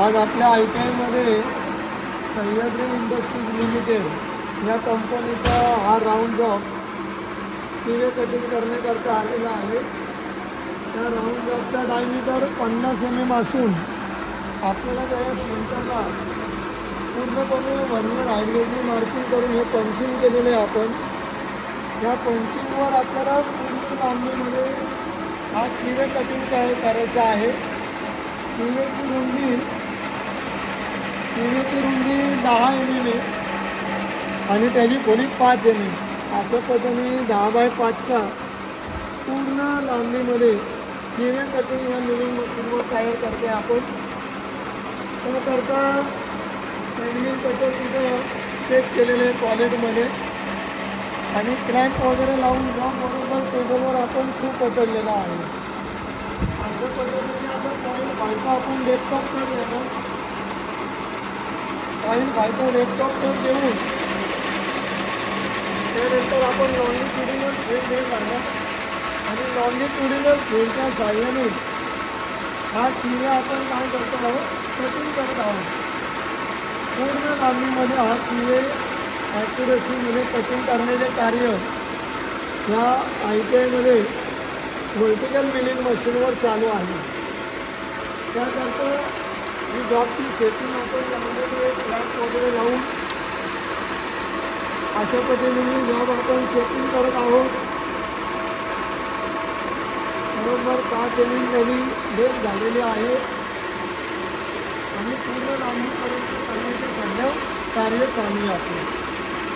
आज आपल्या ITIमध्ये Sahyadri industries limited या कंपनीचा हा राऊंड जॉब टीव्ही कटिंग करण्याकरता आलेला आहे। त्या राऊंड जॉबचा डायमीटर 50 mm असून आपल्याला त्या सेंटरला पूर्णपणे वरवर हायड्रोजन मार्किंग करून हे पंचिंग केलेले आहे। आपण या पंचिंगवर आपल्याला पूर्ण लांबीमध्ये हा टीव्ही कटिंग करायचा आहे। टीव्हीची रुंदी 10 mm आहे आणि त्याची खोली 5 mm। अशा पद्धतीने 10 बाय 5चा पूर्ण लांबीमध्ये टीव्ही कटिंग या मिलिंग मशीनवर तयार करते आपण। त्याकरता पेंडिंग कटर तिथं चेक केलेले क्वालिटीमध्ये आणि क्रॅम्प वगैरे लावून जॉब बरोबर टेबलवर आपण खूप पकडलेला आहे। अशा पद्धतीने आता पॉईंट व्हायचा आपण डेस्कटॉप तर घेतो। पॉईंट व्हायचा डेस्कटॉप तर घेऊन त्यानंतर आपण लॉन्गिट्युडिनल फ्रेम घेऊन आणला आणि लॉन्गिट्युडिनल फ्रेमच्या साहाय्याने हा टीव्ही आपण काय करतो आहोत, कटिंग करत आहोत। पूर्ण लांबीमध्ये हा टीव्ही ॲक्युरेसीमध्ये कटिंग करण्याचे कार्य या ITIमध्ये व्हर्टिकल मिलिंग मशीनवर चालू आहे। त्यानंतर ही जॉबची सेटिंग आपण लावलेली आहे, फ्लॅट वगैरे लावून अशा पद्धतीने जॉब आपण चेकिंग करत आहोत। बरोबर 5 mm खाली बेस झालेली आहे आणि पूर्ण लांबीपर्यंत करण्याचे सध्या कार्य चालू आहे आपले।